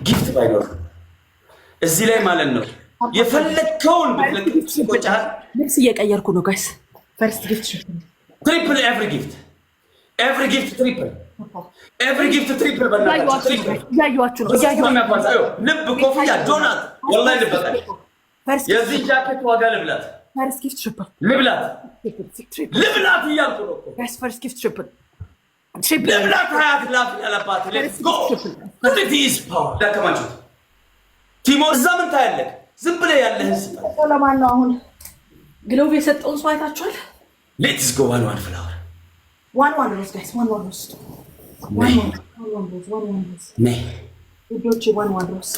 ጊፍት ባይኖር እዚህ ላይ ማለት ነው የፈለከውን ብትለቅቆጫል። ልብስ እየቀየርኩ ነው ጋይስ። ፈርስት ጊፍት ትሪፕል ኤቭሪ ጊፍት ትሪፕል ኤቭሪ ጊፍት ትሪፕል በእናታችሁ እያዩዋችሁ ነው። ልብ ኮፍያ ዶናት ወላሂ ልበቃል። የዚህ ጃኬት ዋጋ ልብላት ፈርስት ጊፍት ትሪፕል ልብላት እያልኩ ነው ጋይስ። ፈርስት ጊፍት ትሪፕል ልብላት ሀያት ላፍ ያለባት ሌትስ ጎ ዲስ ፓወር ዳከማችሁ ቲሞ እዛ ምን ታያለህ? ዝም ብለህ ያለህን ስጠው። ለማን ነው አሁን ግሎቭ የሰጠውን ሰው አይታችኋል? ሌትስ ጎ ዋን ፍላወር ዋን ሮዝ ጋይስ ዋን ሮዝ ነይ ውዶቼ ዋን ሮዝ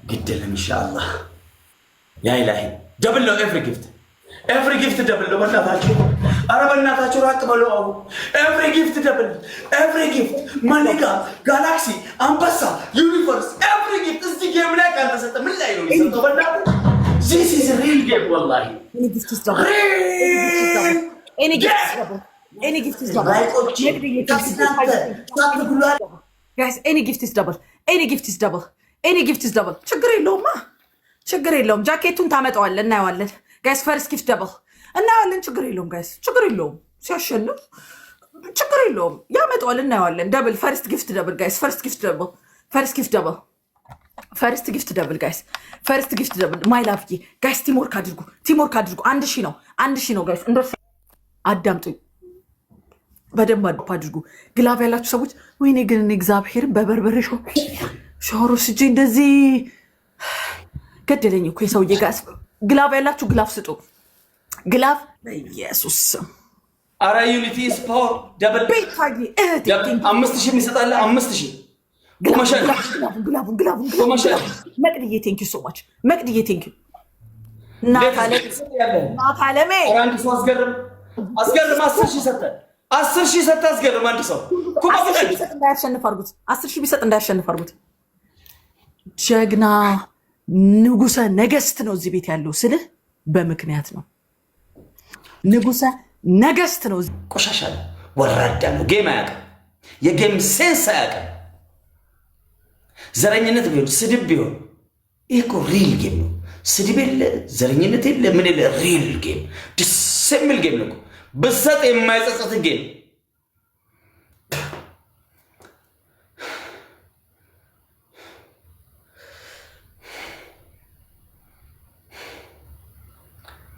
ግድ የለም ኢንሻአላህ ያ ኢላሂ ደብል ነው ኤቭሪ ጊፍት ደብል ነው። በእናታችሁ ኧረ በእናታችሁ ራቅ በሉ። አሁን ኤቭሪ ጊፍት ደብል ኤቭሪ ጊፍት ማሊጋ ጋላክሲ አንበሳ ዩኒቨርስ ኤቭሪ ጊፍት እዚህ ጌም ላይ ካልተሰጠ ምን ላይ ነው የሚሰጠው? በእናትህ this is real game ወላሂ any gift is double any gift is double guys any gift is double ችግር የለውም ጃኬቱን ታመጣዋለህ እናየዋለን ጋይስ ፈርስት ጊፍት ደብል እናየዋለን ችግር የለውም ጋይስ ችግር የለውም ሲያሸንፍ ችግር የለውም ያመጣዋል እናየዋለን ደብል ፈርስት ጊፍት ደብል ጋይስ ፈርስት ጊፍት ደብል ጋይስ ፈርስት ጊፍት ደብል ማይ ላቭዬ ጋይስ ቲምወርክ አድርጉ 1000 ነው ጋይስ እንደርስ አዳምጡኝ በደንብ አድርጉ ግላብ ያላችሁ ሰዎች ወይኔ ግን እግዚአብሔርን በበርበሬ ሻወር ወስጄ እንደዚህ ገደለኝ እኮ የሰውዬ ጋስ ግላብ ያላችሁ ግላብ ስጡ ግላብ ኢየሱስ አራ ዩኒቲ ኢዝ ፓወር ደብል ቤታዬ 5000 የሚሰጣለ 5000 ግላቡን መቅድዬ ቴንክ ዩ ሶ ማች መቅድዬ ቴንክ ዩ ናታለሜ አንድ ሰው አስገርም 10,000 ሰጠ አስገርም አንድ ሰው 10,000 ቢሰጥ እንዳያሸንፍ አድርጉት ጀግና ንጉሰ ነገስት ነው እዚህ ቤት ያለው ስልህ በምክንያት ነው። ንጉሰ ነገስት ነው። ቆሻሻ ነው፣ ወራዳ ነው፣ ጌም አያውቅም፣ የጌም ሴንስ አያውቅም። ዘረኝነት ቢሆን ስድብ ቢሆን ይሄ እኮ ሪል ጌም ነው። ስድብ የለ ዘረኝነት የለ ምን የለ ሪል ጌም ደስ የሚል ጌም ነው። ብሰጥ የማይጸጸት ጌም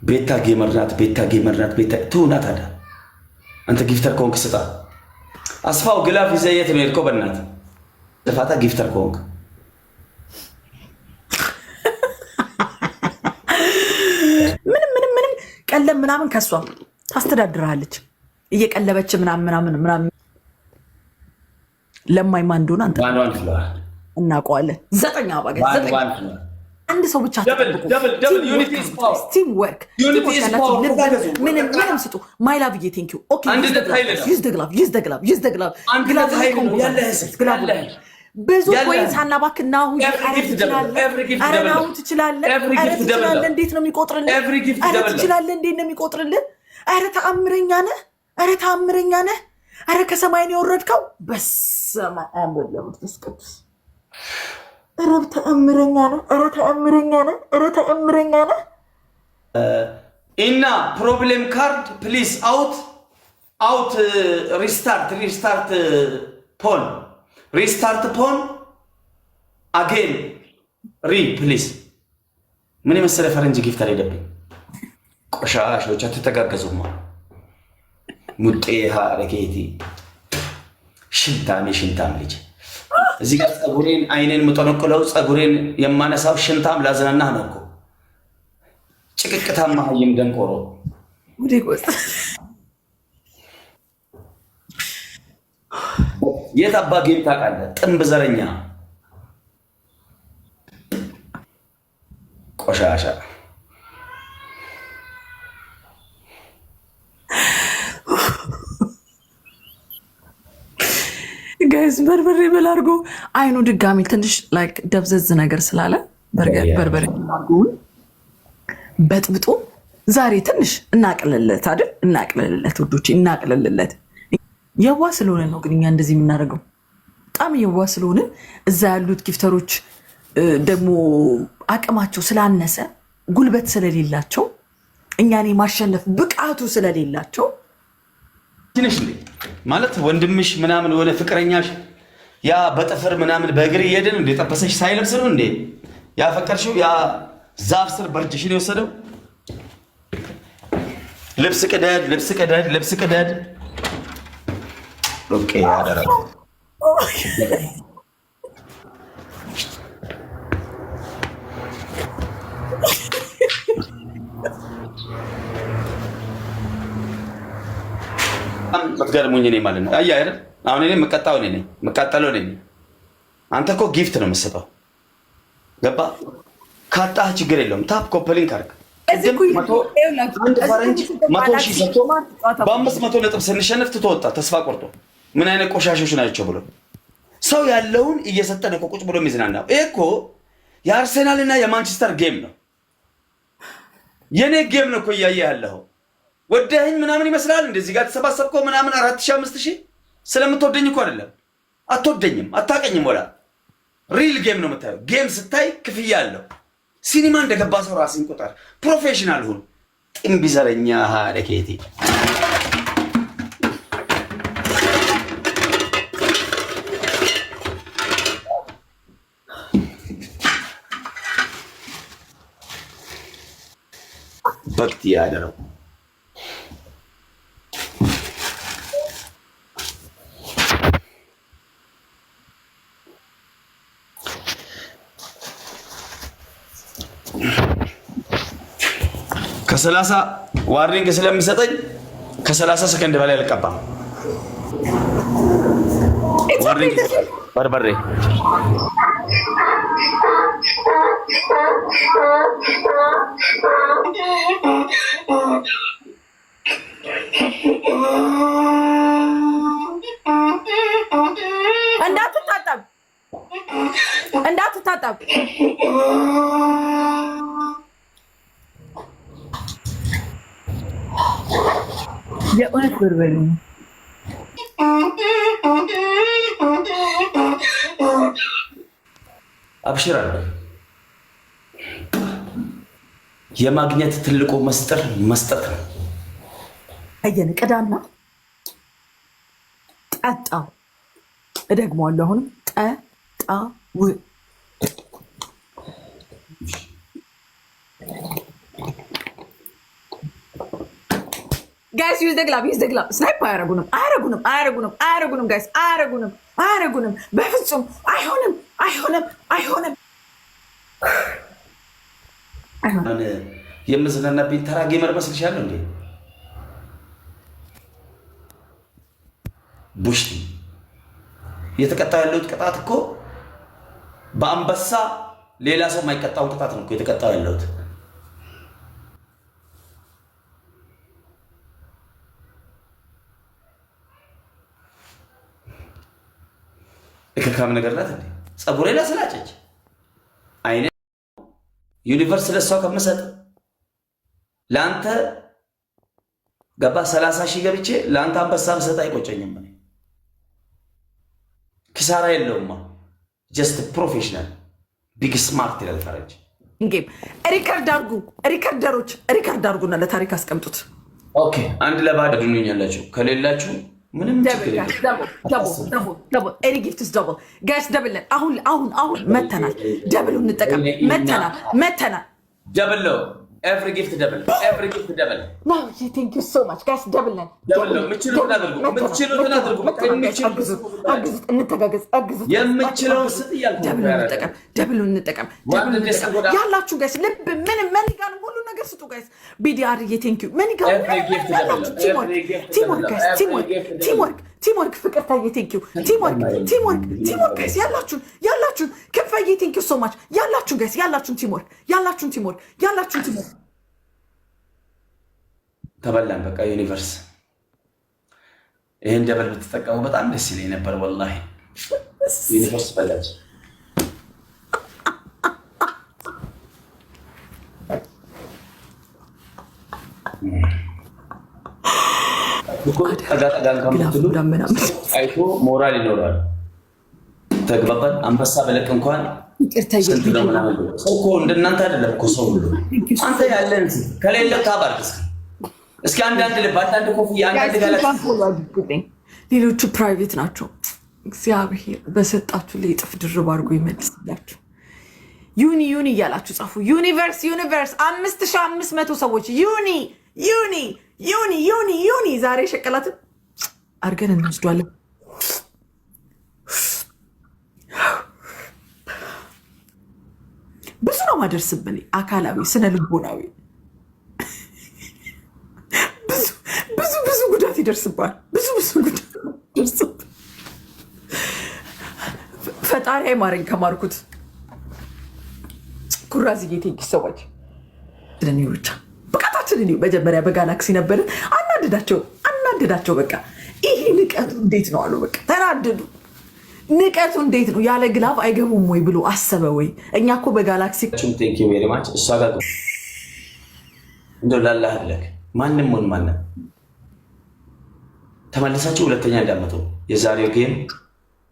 ቤታ ጌመር ናት ትሁናት አዳ አንተ ጊፍተር ከሆንክ ስጣ። አስፋው ግላፍ ይዘህ የት ነው የሄድከው? በእናትህ ልፋታ ጊፍተር ከሆንክ ምንም ቀለም ምናምን ከሷ ታስተዳድራለች እየቀለበች ምናምን ለማይ ማን እንደሆነ አንተ እናውቀዋለን። 9 አባገ 9 አንድ ሰው ብቻ ደብል ዩኒቲ ኢዝ ፓወር ቲም ወርክ ምንም ስጡ ማይ ላቭ ዩ ቴንክ ዩ ኦኬ ዩዝ ዘ ግላቭ ብዙ ኮይንስ አናባክና ሁሉ አረናው ትችላለህ እንዴት ነው የሚቆጥርልህ አረ ተአምረኛ ነህ አረ ከሰማይ ነው የወረድከው በስመ አብ ወወልድ ወመንፈስ ቅዱስ አረ ተአምረኛ ነህ ኢና ፕሮብሌም ካርድ ፕሊዝ አውት ሪስታርት ፖን አጌን ፕሊዝ ምን የመሰለ ፈረንጅ ጊፍት አልሄደብኝ ቆሻሾች አትተጋገዙማ ሙጤ ሃረኬቲ ሽንታም ልጅ እዚህ ጋር ጸጉሬን አይኔን ምጠነቅለው ጸጉሬን የማነሳው ሽንታም ላዝናናህ ነው እኮ ጭቅቅታማ ሀይም ደንቆሮ ወዴ ቆስ የት አባ ጌም ታውቃለህ? ጥንብ ዘረኛ ቆሻሻ ጋይስ በርበሬ በላርጎ አይኑ ድጋሚ ትንሽ ላይክ ደብዘዝ ነገር ስላለ በርበሬ አርጎውን በጥብጦ ዛሬ ትንሽ እናቅልለት አይደል? እናቅልለት ውዶቼ እናቅልለት። የዋ ስለሆነ ነው ግን እኛ እንደዚህ የምናደርገው በጣም የዋ ስለሆነ እዛ ያሉት ጊፍተሮች ደግሞ አቅማቸው ስላነሰ ጉልበት ስለሌላቸው እኛን ማሸነፍ ብቃቱ ስለሌላቸው ትንሽ ማለት ወንድምሽ ምናምን ወለ ፍቅረኛሽ ያ በጥፍር ምናምን በእግር እየሄድን እንደ ጠበሰሽ ሳይለብስ ነው እንዴ ያፈቀርሽው? ያ ዛፍ ስር በርጅሽን የወሰደው? ልብስ ቅደድ ኦኬ ያደረገ መትገርሙኝ እኔ ማለት ነው። አያ አይደል አሁን እኔ መቀጣው እኔ ነኝ መቃጠለው እኔ ነኝ። አንተ እኮ ጊፍት ነው የምትሰጠው። ገባ? ካጣህ ችግር የለውም። ታፕ ኮፕሊንግ አድርግ። አንድ ፈረንጅ 100 ሺህ ሰጥቶ በ500 ነጥብ ስንሸነፍ ትተወጣ ተስፋ ቆርጦ ምን አይነት ቆሻሾች ናቸው ብሎ ሰው ያለውን እየሰጠ ነው ቁጭ ብሎ የሚዝናናው። ይሄ እኮ የአርሴናል እና የማንቸስተር ጌም ነው። የኔ ጌም ነው እኮ እያየህ ያለው። ወደኸኝ ምናምን ይመስላል እንደዚህ ጋር ተሰባሰብከው ምናምን 4000 5000 ስለምትወደኝ እኮ አይደለም። አትወደኝም፣ አታቀኝም። ወላ ሪል ጌም ነው የምታየው። ጌም ስታይ ክፍያ አለው። ሲኒማ እንደገባ ሰው ራስን ቁጠር። ፕሮፌሽናል ሁን። ጥምብ ዘረኛ ሀረኬቲ በክት ያደረው ከ30 ዋርኒንግ ስለሚሰጠኝ ከ30 ሰከንድ በላይ አልቀባም። ዋርኒንግ በርበሬ እንዳትታጠብ የእውነት በርበሬ አብሽራ። የማግኘት ትልቁ መስጠት ነው። አየን ቅዳና ጠጣው። እደግመዋለሁ አሁንም ጠጣው። ጋይስ ዩዝ ዘ ግላብ ስናይፕ አያረጉንም ጋይስ አያረጉንም በፍጹም አይሆንም። የምዝናናብኝ ተራ ጌመር መስልሻለሁ እንዴ? ቡሽቲ የተቀጣው ያለሁት ቅጣት እኮ በአንበሳ ሌላ ሰው የማይቀጣውን ቅጣት ነው እኮ የተቀጣው ያለሁት። እከካም ነገር ናት እንዴ? ጸጉሬ ላስላጨች አይኔ ዩኒቨርስ ለሷ ከምሰጥ ለአንተ ገባ 30 ሺህ ገብቼ ለአንተ አንበሳ ብሰጥ አይቆጨኝም። እኔ ኪሳራ የለውማ። ጀስት ፕሮፌሽናል ቢግ ስማርት ይላል ፈረንጅ። ጌም ሪከርደሮች ሪከርድ አድርጉና ለታሪክ አስቀምጡት። ኦኬ አንድ ለባዶ ድኑኛላችሁ ከሌላችሁ ምንም ችግር የለም። ኤኒ ጊፍትስ ደብል ጋይስ ደብልን አሁን መተናል። ደብሉ እንጠቀም። መተናል ደብል ነው። ኤቭሪ ጊፍት ደብል ኖ ቴንክ ዩ ሶ ማች ጋይስ ደብልን የምችሉትን አድርጉ። አግዙት፣ እንተጋገዝ። አግዙት የምችለውን ስጥ እያልኩ ደብሉ እንጠቀም። ያላችሁ ጋይስ ልብ ምንም መኒጋን ሁሉ ነገር ስጡ ጋይስ። ቢዲአር ቴንክ ዩ መኒጋን ቲምወርክ ፍቅር ታየ ቴንክ ዩ ቲምወርክ ጋይስ ያላችሁን ክፈይ ቴንክ ዩ ሶ ማች ያላችሁን ጋይስ ያላችሁን ቲምወርክ ተበላን። በቃ ዩኒቨርስ ይሄን ደብል ብትጠቀሙ በጣም ደስ ይለኝ ነበር ወላሂ። ዩኒቨርስ በላች። ጠጋ ከምትሉ አይቶ ሞራል ይኖራል። ተግባባን። አንበሳ በለቅ እንኳን ስንት ነው ምናምን ሰው እኮ እንደናንተ አይደለም እኮ ሰው ሁሉ አንተ ያለን ከሌለ ታባርክ እስኪ አንዳንድ ልብ አንዳንድ ኮፍያ አንዳንድ ጋላክሲ ሌሎቹ ፕራይቬት ናቸው። እግዚአብሔር በሰጣችሁ ላይ እጥፍ ድርብ አድርጎ ይመልስላችሁ። ዩኒ እያላችሁ ጻፉ። ዩኒቨርስ 5500 ሰዎች ዩኒ ዛሬ ሸቀላትን አድርገን እንወስዷለን። ብዙ ነው ማደርስብን፣ አካላዊ፣ ስነ ልቦናዊ ብዙ ጉዳት ይደርስባል። ብዙ ጉዳት ይደርስብን። ፈጣሪ አይማረኝ ከማርኩት ኩራዝዬ ቴንኪ ሰዎች ብቻ ብቃታችን መጀመሪያ በጋላክሲ ነበርን። አናደዳቸው። በቃ ይሄ ንቀቱ እንዴት ነው አሉ። በቃ ተናደዱ። ንቀቱ እንዴት ነው ያለ ግላፍ አይገቡም ወይ ብሎ አሰበ ወይ? እኛ እኮ በጋላክሲ እሷ ጋር እንደው ላላህ አለክ ማንም ሆን ማንም ተመለሳችሁ ሁለተኛ እንዳመጡ የዛሬው ጌም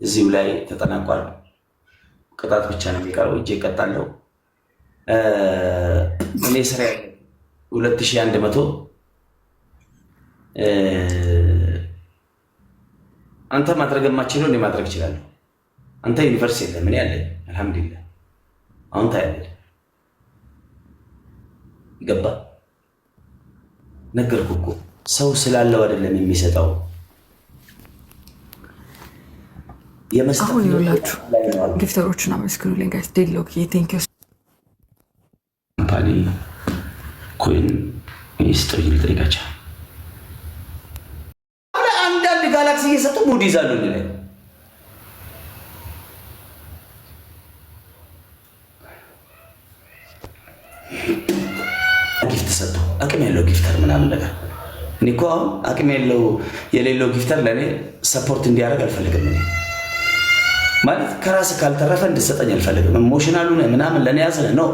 እዚሁ ላይ ተጠናቋል። ቅጣት ብቻ ነው የሚቀረው። እጄ እቀጣለሁ። እኔ ስራ 2100 አንተ ማድረግ የማትችለው እኔ ማድረግ እችላለሁ። አንተ ዩኒቨርስ የለም እኔ አለኝ። አልሐምዱሊላህ አሁን ታያለህ። ገባ ነገርኩህ እኮ ሰው ስላለው አይደለም የሚሰጠው። አሁን ይኸውላችሁ ጊፍተሮችን አመስግኑልኝ ጋይስ። ዴሎክ ቴንክ ዩ ካምፓኒ ኮይን ሚስጥር ይልጠይቃቸው አንዳንድ ጋላክሲ እየሰጡ ሙድ ይዛሉ። ላይ ጊፍት ሰጡ። አቅም ያለው ጊፍተር ምናምን ነገር እኔ እኮ አሁን አቅም የሌለው ጊፍተር ለእኔ ሰፖርት እንዲያደርግ አልፈልግም። እኔ ማለት ከራስ ካልተረፈ እንድሰጠኝ አልፈልግም። ኢሞሽናሉ ምናምን ለእኔ ያዝነ ነው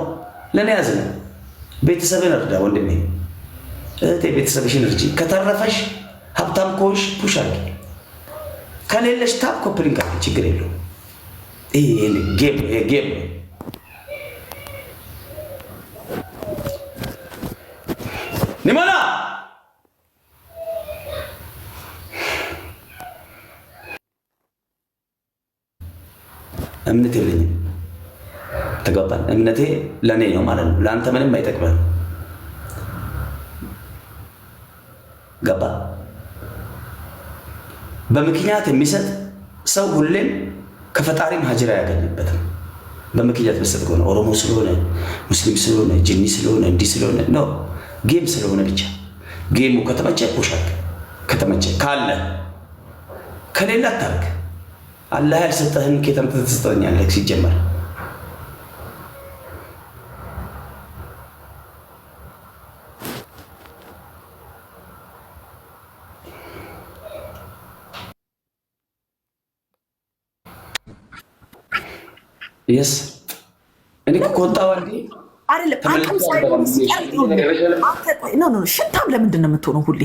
ለእኔ ያዝነ። ቤተሰብን እርዳ ወንድሜ እህቴ፣ ቤተሰብሽን እርጂ። ከተረፈሽ ሀብታም ከሆንሽ ፑሽ አድርጊ፣ ከሌለሽ ታፕ ኮፕሊንግ አድርጊ። ችግር የለውም። ይሄ ጌም ነው። ኒሞና እምነት የለኝም። ተገባን። እምነቴ ለእኔ ነው ማለት ነው። ለአንተ ምንም አይጠቅምም። ገባ። በምክንያት የሚሰጥ ሰው ሁሌም ከፈጣሪም ሀጅር አያገኝበትም። በምክንያት መስጠት ከሆነ ኦሮሞ ስለሆነ ሙስሊም ስለሆነ ጅኒ ስለሆነ እንዲህ ስለሆነ ነው፣ ጌም ስለሆነ ብቻ። ጌሙ ከተመቸ ፖሻክ ከተመቸ ካለ ከሌላ አታርግ። አላህ ያልሰጠህን ኬተም ትሰጠኛለህ ሲጀመር። የስ እኔ ከወጣው አይደለም አቅም ሳይሆን ሽንታም ለምንድን ነው የምትሆነው ሁሌ?